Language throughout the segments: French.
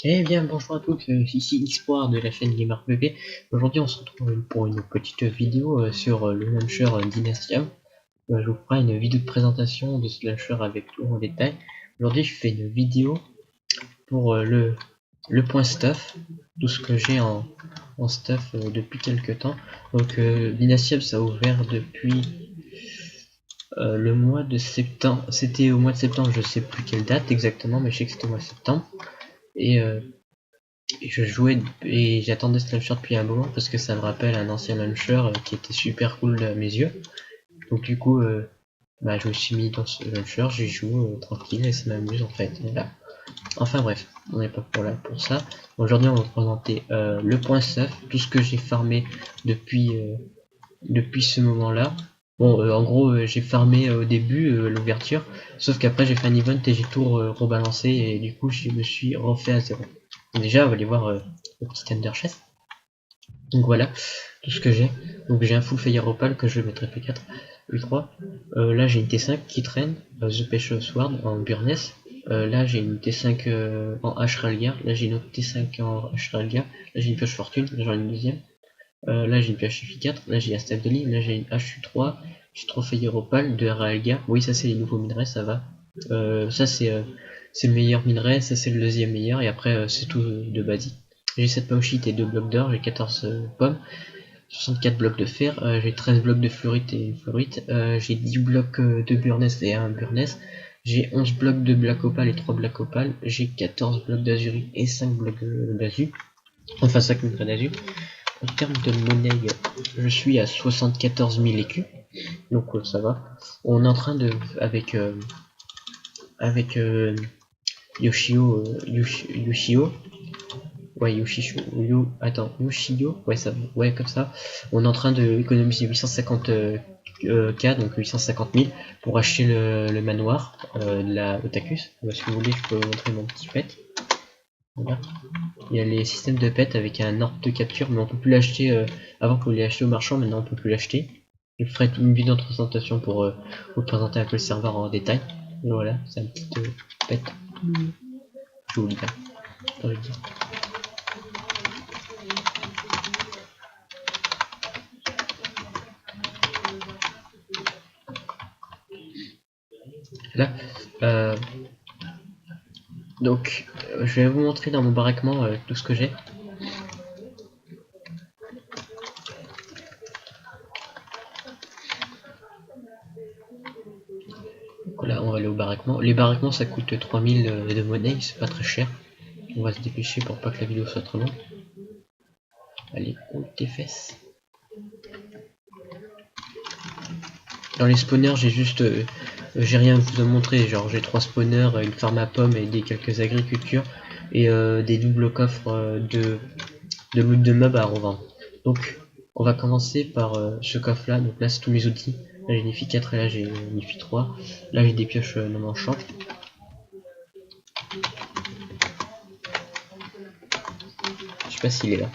Eh bien, bonjour à tous, ici Espoir de la chaîne GamerPP. Aujourd'hui, on se retrouve pour une petite vidéo sur le launcher Dynastium. Je vous ferai une vidéo de présentation de ce launcher avec tout en détail. Aujourd'hui, je fais une vidéo pour le point stuff, tout ce que j'ai en stuff depuis quelques temps. Donc, Dynastium, ça a ouvert depuis le mois de septembre. C'était au mois de septembre, je sais plus quelle date exactement, mais je sais que c'était au mois de septembre. Et je jouais et j'attendais ce launcher depuis un moment parce que ça me rappelle un ancien launcher qui était super cool à mes yeux. Donc du coup, je me suis mis dans ce launcher, j'y joue tranquille et ça m'amuse en fait. Voilà. Enfin bref, on n'est pas là pour ça. Aujourd'hui, on va vous présenter le point stuff, tout ce que j'ai farmé depuis ce moment-là. Bon, en gros, j'ai farmé au début l'ouverture, sauf qu'après j'ai fait un event et j'ai tout rebalancé et du coup je me suis refait à zéro. Donc déjà, on va aller voir le petit Ender Chest. Donc voilà, tout ce que j'ai. Donc j'ai un full Fire Opal que je mettrai P4, U3. Là j'ai une T5 qui traîne, The Pêche Sword en Burness. Là j'ai une T5 en H Ralga. Là j'ai une autre T5 en H Ralga. Là j'ai une pioche Fortune, là j'en ai une deuxième. Là j'ai une pioche F4, là j'ai un Staff de Lee, là j'ai une HU3, j'ai 3 Fire Opal, 2 Ralga. Oui, ça c'est les nouveaux minerais, ça va. Ça c'est le meilleur minerai, ça c'est le deuxième meilleur, et après c'est tout de basique. J'ai 7 pommes shit et 2 blocs d'or, j'ai 14 pommes, 64 blocs de fer, j'ai 13 blocs de fluorite et une fluorite, j'ai 10 blocs de burness et un burness, j'ai 11 blocs de black opal et 3 black opal, j'ai 14 blocs d'azurite et 5 blocs d'azur, enfin 5 minerais d'azur. En termes de monnaie, je suis à 74 000 écus, donc ça va. On est en train de, avec Yoshio, Yoshio, ouais, Yoshio, ouais, ça, ouais, comme ça. On est en train d'économiser 850 K, donc 850 000, pour acheter le manoir de la Otakus. Si vous voulez, je peux vous montrer mon petit pet. Voilà. Il y a les systèmes de pet avec un ordre de capture, mais on peut plus l'acheter. Avant, on pouvait l'acheter au marchand, maintenant on peut plus l'acheter. Je ferai une vidéo de présentation pour vous présenter un peu le serveur en détail. Et voilà, c'est un petit pet. Je vous lis là. Attends, je dis. Là, donc, je vais vous montrer dans mon baraquement tout ce que j'ai. Voilà, on va aller au baraquement. Les baraquements, ça coûte 3000 de monnaie, c'est pas très cher. On va se dépêcher pour pas que la vidéo soit trop longue. Allez, on tes fesses. Dans les spawners, j'ai juste... j'ai rien à vous montrer, genre j'ai 3 spawners, une farm à pommes et quelques agricultures, et des doubles coffres de loot de mobs à revendre. Donc, on va commencer par ce coffre là, donc là c'est tous mes outils. Là j'ai une IFI 4 et là j'ai une IFI 3. Là j'ai des pioches non manchantes. Je sais pas s'il est là.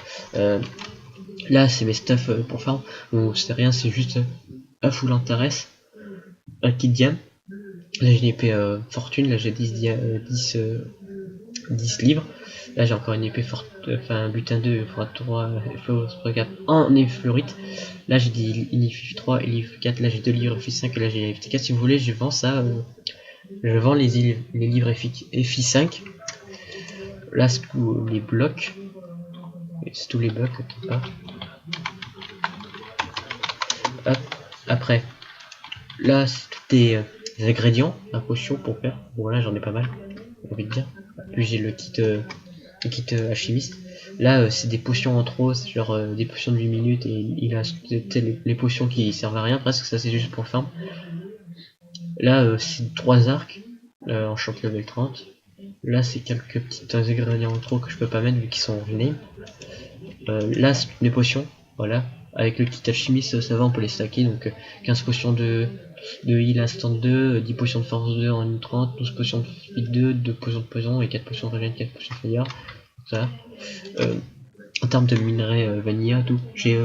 Là c'est mes stuff pour farm. Bon, c'est rien, c'est juste un full intéresse. Un kit diam. Là j'ai une épée fortune, là j'ai 10 livres. Là j'ai encore une épée forte, enfin un butin 2, il faudra 3, il faut se regarder en effleurite. Là j'ai une IF 3 et l'IF 4, là j'ai 2 livres FI 5 et là j'ai FT 4. Si vous voulez, je vends ça, je vends les livres FI 5. Là c'est tous les blocs, c'est tous les blocs qui partent. Hop, après, là c'est tous les ingrédients, la potion pour faire. Bon là j'en ai pas mal, j'ai envie de dire. Puis j'ai le kit alchimiste. Là c'est des potions en trop, c'est genre des potions de 8 minutes, et il a les potions qui servent à rien presque, ça c'est juste pour farm. Là c'est 3 arcs en shop level 30. Là c'est quelques petits ingrédients en trop que je peux pas mettre vu qu'ils sont rename. Là c'est toutes mes potions, voilà. Avec le kit alchimiste ça va, on peut les stacker, donc 15 potions de heal instant 2, 10 potions de force 2 en 30, 12 potions de speed 2, 2 potions de poison et 4 potions de regen, 4 potions de fire. Ça. En termes de minerais vanilla, tout, j'ai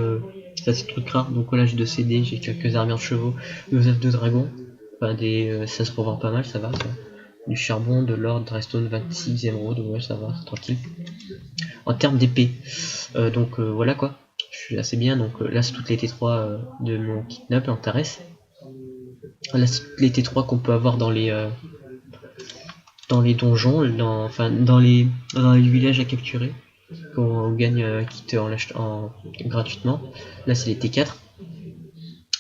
ça c'est truc rare, donc voilà, j'ai 2 CD, j'ai quelques armures de chevaux, 2 œufs de dragon, enfin ça se revend pas mal, ça va. Ça. du charbon, de l'or, de redstone, 26 émeraudes, ouais ça va, c'est tranquille. En termes d'épée, voilà quoi, je suis assez bien, donc là c'est toutes les T3 de mon kidnap en Tares. Là c'est toutes les T3 qu'on peut avoir dans les donjons, dans les villages à capturer, qu'on gagne kit en gratuitement. Là c'est les T4.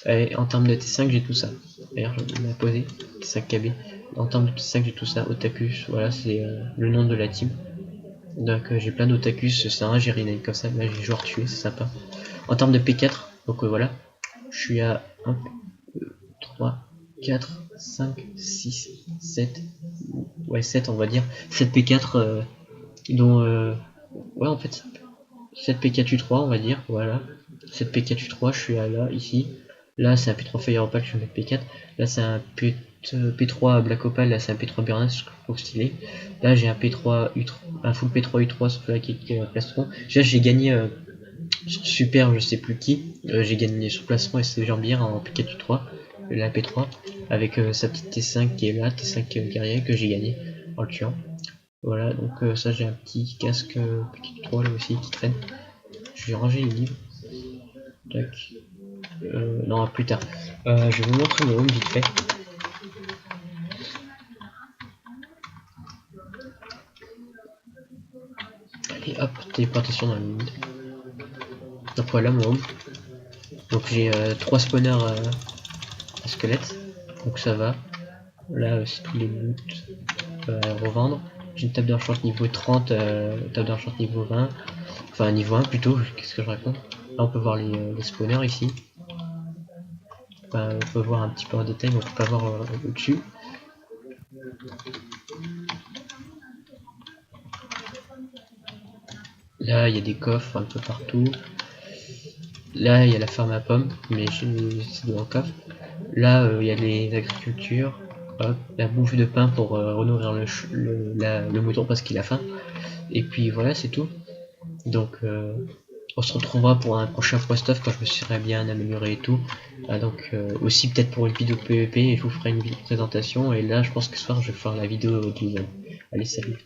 Et en termes de T5 j'ai tout ça. D'ailleurs je l'ai posé, T5 KB. En termes de T5 j'ai tout ça, Otakus, voilà c'est le nom de la team. Donc j'ai plein d'Otakus, c'est un, j'ai rename comme ça, là j'ai joueur tué, c'est sympa. En termes de P4, donc voilà, je suis à 1, 2, 3, 4, 5, 6, 7, ouais 7 on va dire, 7 P4 dont ouais en fait 7 P4U3 on va dire, voilà, 7 P4U3 je suis à là, ici, là c'est un P3 Fire Opal, je vais mettre P4, là c'est un P3 Black Opal, là c'est un P3 Burnas, je trouve stylé, là j'ai un P3 U3, un full P3 U3 sauf là qui est plastron, déjà j'ai gagné super je sais plus qui, j'ai gagné sur placement et c'est Jambière en P4U3, la P3, avec sa petite T5 qui est là, T5 guerrier que j'ai gagné en le tuant. Voilà, donc ça j'ai un petit casque P4U3 là aussi qui traîne. Je vais ranger les livres. Tac. Non, plus tard. Je vais vous montrer mon home vite fait. Allez hop, téléportation dans la minute. Donc voilà mon home. Donc j'ai 3 spawners à squelettes. Donc ça va. Là c'est tous les boots à revendre. J'ai une table d'enchant niveau 30, table d'enchant niveau 20. Enfin niveau 1 plutôt, qu'est-ce que je raconte. Là on peut voir les spawners ici. On peut voir un petit peu en détail, mais on peut pas voir au-dessus. Là il y a des coffres un peu partout. Là il y a la ferme à pommes, mais c'est dans le coffre. Là il y a les agricultures. Hop, la bouffe de pain pour renourrir le mouton parce qu'il a faim. Et puis voilà, c'est tout. Donc on se retrouvera pour un prochain post-off quand je me serai bien amélioré et tout. Donc aussi peut-être pour une vidéo PVP, je vous ferai une vidéo présentation. Et là je pense que ce soir je vais faire la vidéo de Allez, salut.